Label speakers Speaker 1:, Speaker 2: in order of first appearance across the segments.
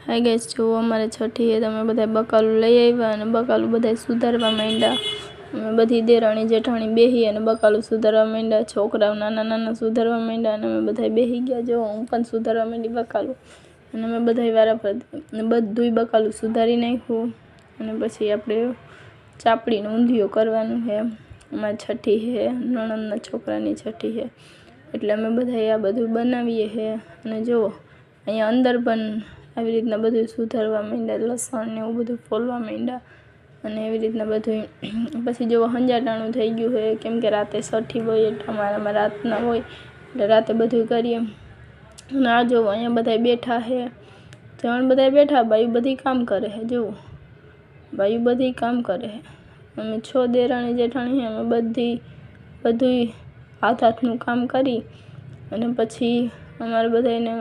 Speaker 1: Hi guys, जो अमारे छठी है तो अमे बधाय बकालू लई आव्या अने बकालू बधाय सुधारवा मांड्या। अमे बधी देराणी जेठाणी बेही अने बकालू सुधारवा मांड्या। छोकराओ नाना नाना सुधारवा मांड्या अने अमे बधाय बेही गया। जो हूँ पण सुधारवा मांडी बकालू अने अमे बधाय वाराफरती बधुंय बकालू सुधारी नाख्युं अने पछी आपणे चापड़ीनो ऊंधियो करवानुं है। अमारी छठी है, नणंदना छोकरानी छठी है એટલે અમે બધાય આ બધું બનાવીએ છે। અને જો અહીંયા અંદર પણ આવી રીતના બધું સુધારવા માંડ્યા, લસણ ને એવું બધું ફોલવા માંડ્યા અને એવી રીતના બધું। પછી જો હંજાટાણું થઈ ગયું છે કેમ કે રાતે છઠ્ઠી હોય એટલે અમારામાં રાતના હોય એટલે રાતે બધું કરીએ। અને આ જો અહીંયા બધાય બેઠા છે, જણ બધાય બેઠા, બાયું બધી કામ કરે છે। જો બાયું બધી કામ કરે છે। અમે 6 દેરાણી જેઠાણી છે, અમે બધુંય हाथ हाथनु काम करी अने पछी अमारे बधाने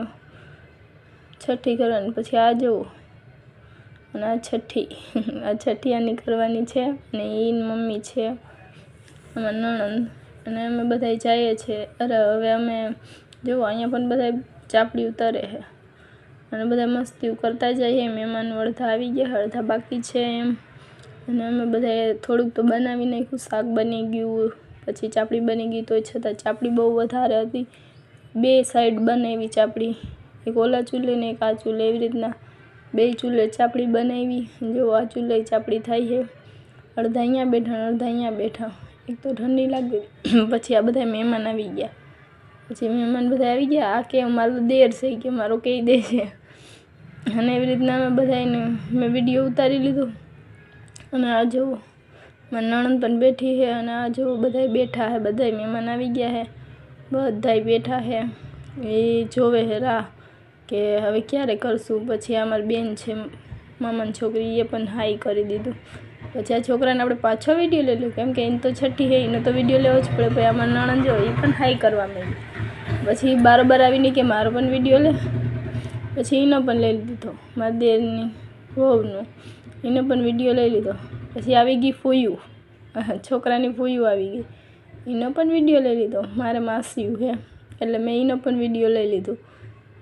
Speaker 1: छठी करवानी। पछी आ जो अने आ छठी आनी करवानी छे अने ई मम्मी छे अमार नणंद अने अमे बधाय जाईए छे। अरे हवे अमे जो अहींया पण बधाय चापड़ी उतरे है अने बधाय मस्ती करता जाईए। मेहमान अर्धा आवी गया, अर्धा बाकी छे एम। अने अमे बधाय थोड़ुंक तो बनावी नाख्युं, शाक बनी गयुं, पछी चापड़ी बनी गई तो छतां चापड़ी बहु वधारे हती। 2 साइड बनावी चापड़ी, एक ओला चूल्हे ने एक आ चूल्हे, एवी रीतना 2 चूल्हे चापड़ी बनावी। जो आ चूल्हे चापड़ी थाय है, अर्धा अहींया बैठा अर्धा अहींया बैठा। एक तो ठंडी लागे। पछी आ बधाय मेहमान आवी गया। पछी मेहमान बधाय आवी गया। आ के मारो देर छे के मारो कही दे छे अने एवी रीतना अमे बधायने मैं विडियो उतारी लीधो। अने आ जो मारी नणंद पण बैठी है अने आ जो बधाय बैठा है, बधाय मेहमान आवी गया है, बधाय बैठा है। ए जोवे है राह के हवे क्यारे करशुं। पछी अमारी बेन छे मामानी छोकरी, ए पण हाई करी दीधुं। पछी आ छोकराने आपणे पाछो विडियो लई लीधो केम के एने तो छठी है, एने तो विडियो लेवो ज पड़े। भाई अमारी नणंद जो ए पण हाई करवा मांडी। पछी बारोबार आवीने के मारो पण विडियो ले, पछी एनो पण लई लीधो। मारी देरनी वहुनो एनो पण विडियो लई लीधो। पछी आवी गई फूयू, छोकरानी फूयू आवी गई, एनो पण विडियो लई लीधो। मारे मासियू है એટલે મેં એનો પણ વિડીયો લઈ લીધો।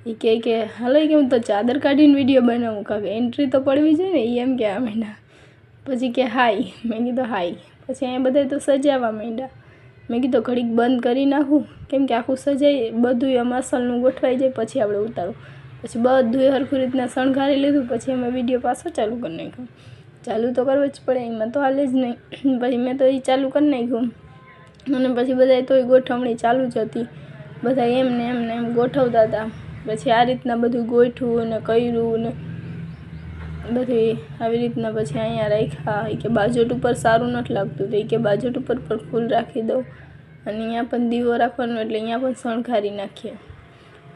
Speaker 1: એ કે હાલો કે હું તો ચાદર કાઢીને વિડીયો બનાવું, કારણ એન્ટ્રી તો પડવી જોઈએ ને, એ એમ કહેવા માંડ્યા। પછી કે હાય, મેં કીધું હાય। પછી અહીંયા બધા તો સજાવવા માંડ્યા। મેં કીધું ઘડીક બંધ કરી નાખું કેમ કે આખું સજાઈ બધું મસાલાનું ગોઠવાઈ જાય પછી આપણે ઉતારું। પછી બધું હરખું રીતના શણગારી લીધું। પછી અમે વિડીયો પાછો ચાલુ કરી નાખ્યો। चालू तो करवो ज पड़े, एमां तो हाले ज नहीं। पछी मैं तो चालू कर नाख्युं अने पछी बधाय तो गोठवणी चालू ज हती। बधा एम ने एम गोठवता हता। पछी आ रीतना बधुं गोठव्युं अने कर्युं अने बधी आवी रीतना पछी अहींया राख्या। के बाजोट उपर सारूं नथी लागतुं तो के बाजोट उपर पण फूल राखी दो अने अहींया पण दीवो राखवानो एटले अहींया पण शणगारी नाखीए।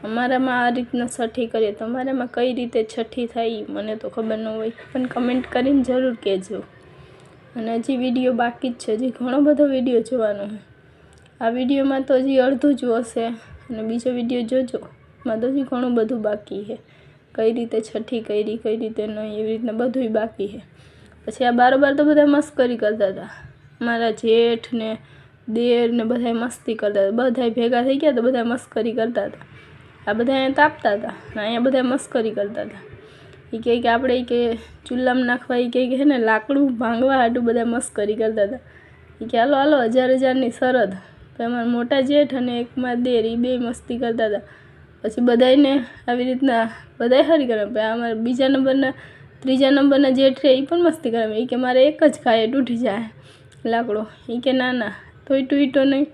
Speaker 1: अमारामां आ रीतना छठी करीए। तमारामां कई रीते छठी थाय मने तो खबर न होय, पण कमेंट करीने जरूर कहेजो। अने हजी विडियो बाकी ज छे, हजी घणो बधो विडियो जोवानो है। आ विडियोमां तो हजी अर्धुं ज हशे अने बीजो विडियो जोजो, एमां तो हजी घणुं बधुं बाकी है। कई रीते छठी करी, कई रीते नहीं, एवी रीतना बधुंय बाकी है। पछी आ बारोबार तो बधा मस्करी करता हता। मारा जेठ ने देर ने बधाय मस्ती करता हता। बधाय भेगा थई गया तो बधाय मस्करी करता हता। आ बधा अहींया तापता हता ने अहींया बधाय मस्करी करता हता। એ કહે કે આપણે કે ચૂલામાં નાખવા, એ કહે કે હે ને લાકડું ભાંગવા હાટું બધા મસ્કરી કરતા હતા। એ કે હાલો હાલો 1000ની શરત। તો એમાં મોટા જેઠ અને એક માં દેર એ બે મસ્તી કરતા હતા। પછી બધાયને આવી રીતના બધાય હરી કરે। અમારા બીજા નંબરના ત્રીજા નંબરના જેઠ છે એ પણ મસ્તી કરે। એ કે મારે એક જ ખાયે તૂટી જાય લાકડો। એ કે ના ના તોય તૂટ્યો નહીં।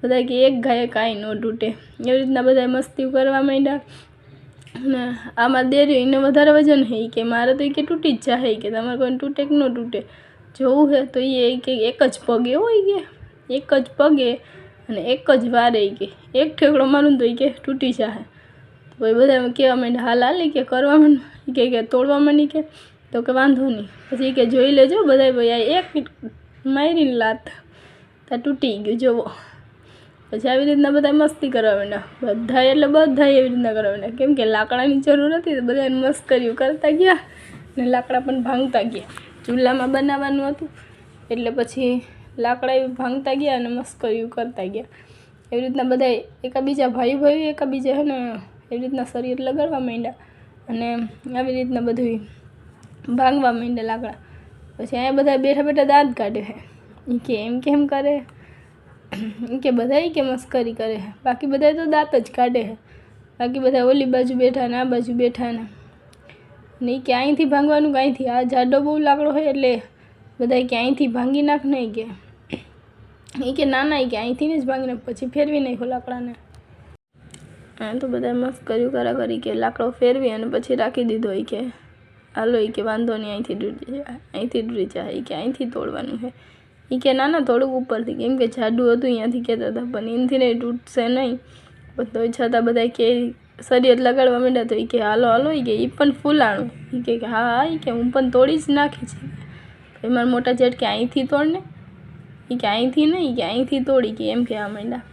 Speaker 1: બધા કે એક ગાયે કાંઈ ન તૂટે। એવી રીતના બધા મસ્તી કરવા માંડ્યા। ने आमार देरी ने वधारे वजन है कि मारे तो के तूटी ज जाए, कि तमारे कोई तूटे कि न तूटे जोवुं है तो ये कि एक ज पगे होय के एक ज पगे अने एक ज वारे के एक ठेकड़ो मारूं तो के तूटी जाए। तो भाई बधा कहेवा मांड्या हाल हाल के करवा मांड के तोड़वा मांडी के तो के वांधो नहीं। पछी के जोई लेजो बधाय भाई एक मारीने लात ता तूटी गयुं जोवो। पछी આવી રીતના બધા મસ્તી કરવા માંડ્યા। બધા એટલે બધા એવી રીતના કરવા માંડ્યા કેમ કે લાકડાની જરૂર હતી તો બધા મસ્કરીઓ કરતા ગયા ને લાકડા પણ ભાંગતા ગયા। ચૂલામાં બનાવવાનું હતું એટલે પછી લાકડા ભાંગતા ગયા અને મસ્કરીઓ કરતા ગયા। એવી રીતના બધા એકાબીજા ભાઈ એકાબીજા હે ને એવી રીતના શરીર લગાડવા માંડ્યા અને આવી રીતના બધું ભાંગવા માંડે લાકડા. પછી અહીંયા બધા બેઠા બેઠા દાંત કાઢે છે. એ કે એમ કેમ કરે, એ કે બધા કે મસ્કરી કરે છે, બાકી બધા તો દાંત જ કાઢે છે. બાકી બધા ઓલી બાજુ બેઠા ને આ બાજુ બેઠા ને એ કે અહીંથી ભાંગવાનું કે અહીંથી, આ જાડો બહુ લાકડો હોય એટલે બધા કે અહીંથી ભાંગી નાખ નહીં કે. એ કે ના કે અહીંથી જ ભાંગી નાખ, પછી ફેરવી નાખો લાકડાને. તો બધા મસ્કરી કરી કે લાકડો ફેરવી અને પછી રાખી દીધો. એ કે હાલો એ કે વાંધો નહીં, અહીંથી ડૂરી જાય, કે અહીંથી તોડવાનું છે. એ કે ના થોડુંક ઉપરથી, કેમ કે જાડું હતું અહીંયાથી કહેતા હતા, પણ એનથી નહીં તૂટશે નહીં. પણ તોય છતાં બધા કે શરીયત લગાડવા માંડ્યા. તો એ કે હાલો એ કે એ પણ ફૂલાણું. એ કે હા એ કે હું પણ તોડી જ નાખી છે. પછી મારા મોટા જેઠ કે અહીંથી તોડને. એ કે અહીંથી નહીં, કે અહીંથી તોડી કે એમ કહેવા માંડ્યા.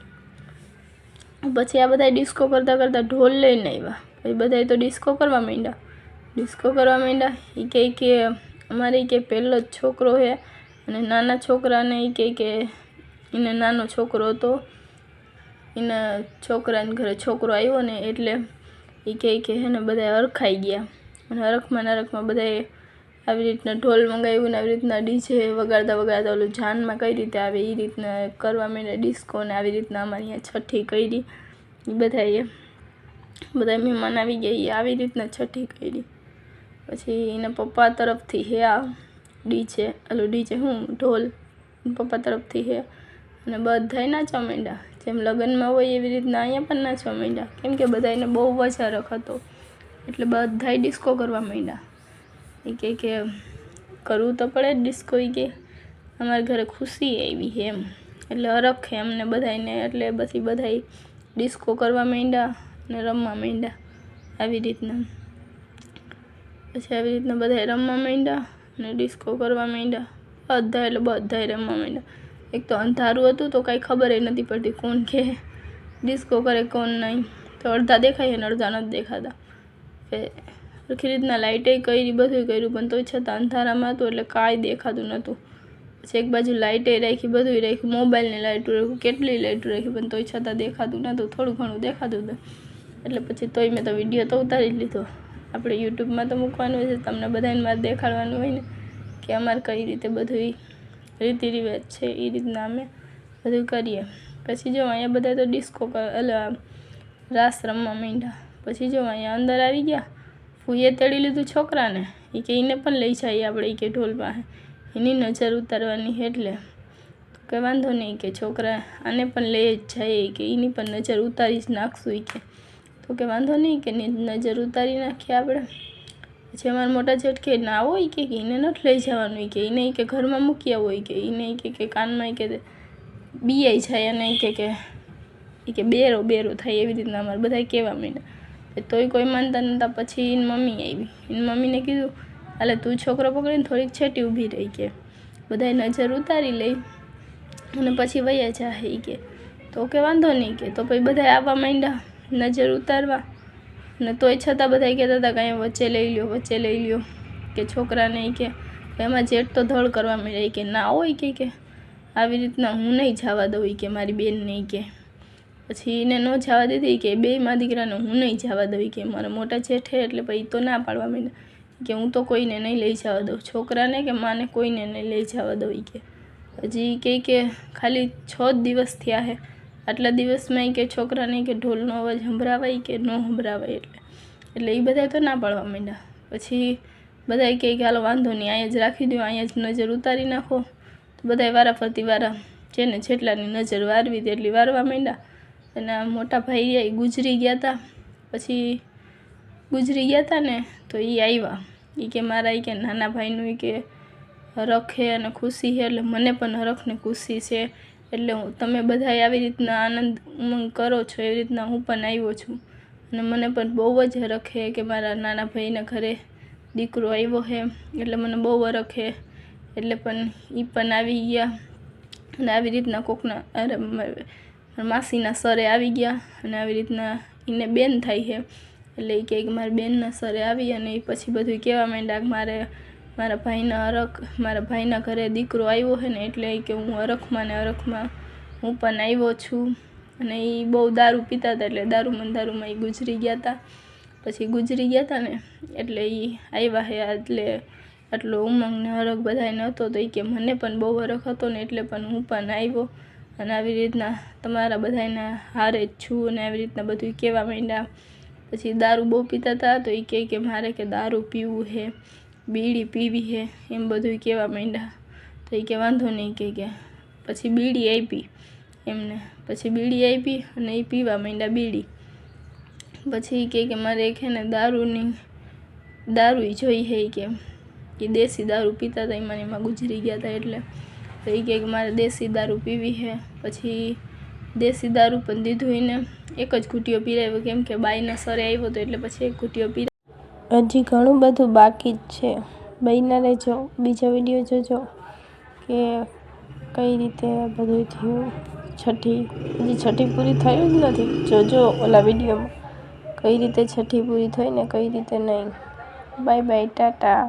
Speaker 1: પછી આ બધા ડિસ્કો કરતાં ઢોલ લઈને આવ્યા. પછી બધા તો ડિસ્કો કરવા માંડ્યા. એ કે અમારે કે પહેલો જ છોકરો છે અને નાના છોકરાને એ કે એને નાનો છોકરો હતો, એના છોકરાને ઘરે છોકરો આવ્યો ને એટલે એ કે હે ને બધા હરખાઈ ગયા. અને હરખમાં બધાએ આવી રીતના ઢોલ મંગાવ્યું ને આવી રીતના ડીજે વગાડતા ઓલું જાનમાં કઈ રીતે આવે એ રીતના કરવા માંડ્યા ડિસ્કો. ને આવી રીતના અમારી અહીંયા છઠ્ઠી કરી. બધા મહેમાન આવી ગયા, આવી રીતના છઠ્ઠી કરી. પછી એના પપ્પા તરફથી હે આ ડીજે ઢોલ પપ્પા તરફથી હે. અને બધાય નાચવા માંડ્યા, જેમ લગ્નમાં હોય એવી રીતના અહીંયા પણ નાચવા માંડ્યા. કેમ કે બધાને બહુ વચારક હતો એટલે બધાય ડિસ્કો કરવા માંડ્યા. એ કે કરવું તો પડે જ ડિસ્કો. એ કે અમારા ઘરે ખુશી આવી છે એમ, એટલે હરખ છે અમને બધાને. એટલે પછી બધાય ડિસ્કો કરવા માંડ્યા અને રમવા માંડ્યા આવી રીતના. પછી આવી રીતના બધાય રમવા માંડ્યા અને ડિસ્કો કરવા માંડ્યા. બધાય રમવા માંડ્યા. એક તો અંધારું હતું તો કાંઈ ખબર નથી પડતી કોણ કે ડિસ્કો કરે કોણ નહીં. તો અડધા દેખાય અને અડધા નથી દેખાતા. સરખી રીતના લાઇટે કરી, બધું કર્યું, પણ તોય છતાં અંધારામાં હતું એટલે કાંઈ દેખાતું નહોતું. પછી એક બાજુ લાઇટે રાખી, બધું રાખ્યું, મોબાઈલની લાઇટું રાખ્યું, કેટલી લાઇટું રાખી, પણ તોય છતાં દેખાતું નહોતું. થોડું ઘણું દેખાતું હતું. એટલે પછી તોય મેં તો વિડીયો તો ઉતારી જ લીધો. આપણે યુટ્યુબમાં તો મૂકવાનું હોય છે, તમને બધાને મારે દેખાડવાનું હોય ને કે અમારે કઈ રીતે બધું રીતિ રિવાજ છે એ રીતના અમે બધું કરીએ. પછી જો અહીંયા બધા તો ડિસ્કો રાસ રમવા માંડ્યા. પછી જો અહીંયા અંદર આવી ગયા, ફૂઈએ તેડી લીધું છોકરાને. એ કે એને પણ લઈ જઈએ આપણે, એ કે ઢોલ પાસે એની નજર ઉતારવાની. એટલે તો કે વાંધો નહીં કે છોકરા આને પણ લઈ જ જાય, કે એની પણ નજર ઉતારી જ નાખશું. એ કે તો કે વાંધો નહીં કે નજર ઉતારી નાખીએ આપણે. પછી અમારા મોટા જેઠ કે ના હોય કે એને નથી લઈ જવાનું. કે એને કે ઘરમાં મૂકી આવો. કે એને કે કાનમાં કે બીઆઈ જાય અને કે બેરો થાય. એવી રીતના અમારે બધા કહેવા માંડ્યા. તોય કોઈ માનતા નહોતા. પછી એની મમ્મી આવી. એની મમ્મીને કીધું હાલે તું છોકરો પકડીને થોડીક છેટી ઊભી રહી, કે બધાય નજર ઉતારી લઈ અને પછી વયા જાય. કે તો કે વાંધો નહીં. કે તો પછી બધા આવવા માંડ્યા નજર ઉતારવા. અને તોય છતાં બધા કહેતા હતા કે અહીંયા વચ્ચે લઈ લ્યો કે છોકરાને. કે એમાં જેઠ તો ધડ કરવા માંડ્યા. કે ના હોય કે આવી રીતના હું નહીં જવા દઉં. કે મારી બેનને કે પછી એને ન જવા દીધી. કે બેયમાં દીકરાને હું નહીં જવા દઉં. કે મારા મોટા જેઠે એટલે પછી તો ના પાડવા માંડ્યા કે હું તો કોઈને નહીં લઈ જવા દઉં, છોકરાને કે માને કોઈને નહીં લઈ જવા દઉં. કે હજી કે ખાલી 6 જ દિવસ થયા છે, આટલા દિવસમાં કે છોકરાને કે ઢોલનો અવાજ સંભળાવાય કે ન સંભળાવાય. એટલે એ બધા તો ના પાડવા માંડ્યા. પછી બધા કહે કે હાલો વાંધો નહીં, અહીંયા જ રાખી દો, અહીંયા જ નજર ઉતારી નાખો. તો બધા વારાફરતી જેને જેટલાની નજર વારવી તેટલી વારવા માંડ્યા. અને આ મોટા ભાઈ એ ગુજરી ગયા હતા. પછી ગુજરી ગયા હતા ને તો એ આવ્યા. એ કે મારા કે નાના ભાઈનું કે હરખ છે અને ખુશી છે, એટલે મને પણ હરખ ને ખુશી છે. એટલે તમે બધા આવી રીતના આનંદ ઉમંગ કરો છો એવી રીતના હું પણ આવ્યો છું. અને મને પણ બહુ જ હરખ છે કે મારા નાના ભાઈના ઘરે દીકરો આવ્યો છે, એટલે મને બહુ હરખ છે. એટલે પણ એ પણ આવી ગયા. અને આવી રીતના કોકના માસીના સરે આવી ગયા. અને આવી રીતના એને બેન થાય છે. એટલે એ કહે કે મારા બેનના સરે આવી. અને એ પછી બધું કહેવા માંડ્યા કે મારા ભાઈના ઘરે દીકરો આવ્યો છે ને એટલે કે હું હરખમાં હું પણ આવ્યો છું. અને એ બહુ દારૂ પીતા હતા એટલે દારૂમાં એ ગુજરી ગયા હતા. પછી ગુજરી ગયા હતા ને એટલે એ આવ્યા હે એટલે આટલો ઉમંગ ને હરખ બધાને હતો તો એ કે મને પણ બહુ હરખ હતો ને એટલે પણ હું પણ આવ્યો અને આવી રીતના તમારા બધાના હારે જ છું અને આવી રીતના બધું કહેવા માંડ્યા. પછી દારૂ બહુ પીતા હતા તો એ કે મારે કે દારૂ પીવું છે, બીડી પીવી છે, એમ બધું કહેવા માંડ્યા. તો એ કે વાંધો નહીં કે પછી બીડી આપી એમને. પછી બીડી આપી અને એ પીવા માંડ્યા બીડી. પછી કે મારે છે ને દારૂ જોઈ છે કે દેશી દારૂ પીતા હતા એમાં ગુજરી ગયા હતા એટલે. તો એ કે મારે દેશી દારૂ પીવી છે. પછી દેશી દારૂ પણ દીધું એને, એક જ ઘૂંટીઓ પીરાવ્યો કેમ કે બાઈના સરે આવ્યો હતો એટલે પછી એક ઘૂંટીઓ પીરાવ્યો. હજી ઘણું બધું બાકી જ છે, બન્યા રહેજો, બીજો વિડીયો જોજો કે કઈ રીતે બધું થયું. હજી છઠ્ઠી પૂરી થયું જ નથી, જોજો ઓલા વિડીયોમાં કઈ રીતે છઠ્ઠી પૂરી થઈ ને કઈ રીતે નહીં. Bye bye, Tata.